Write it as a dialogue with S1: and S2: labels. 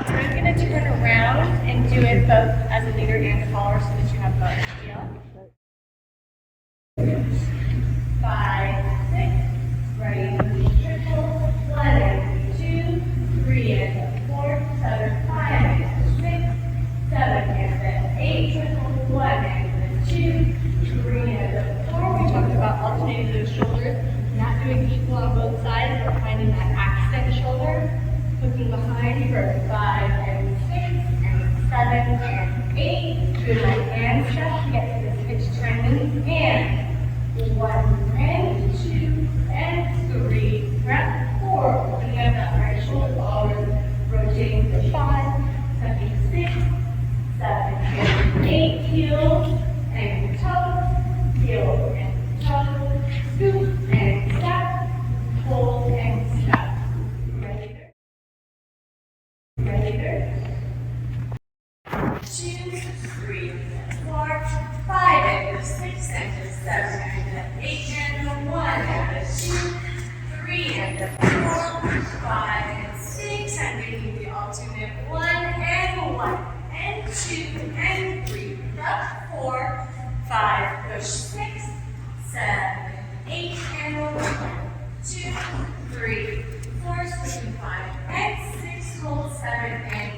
S1: I'm going to turn around and do it both as a leader and a follower so that you have both. Yeah. 5, 6, ready, triple, 1 and 2, 3 and 4, 7, 5 and 6, 7 and then 8, triple, 1 and 2, 3 and 4. We talked about alternating those shoulders, not doing equal on both sides, but finding that accent shoulder. Looking behind for 5 and 6 and 7 and 8. Do my hand step to get to the switch trending. And 1 and 2 and 3. Breath 4. Opening up that right shoulder always rotating to 5, 7, 6, 7 and 8. Heel and toe. Heel and toe. Scoop and step. Hold and step. Ready there? 2, 3, 4, 5, and 6, and 7, and 8, and 1, and 2, 3, and 4, 5, and 6, and making the alternate 1, and 2, and 3, up 4, 5, push 6, 7, 8, and 1, 2, 3, 4, switching 5, and 6, hold 7, and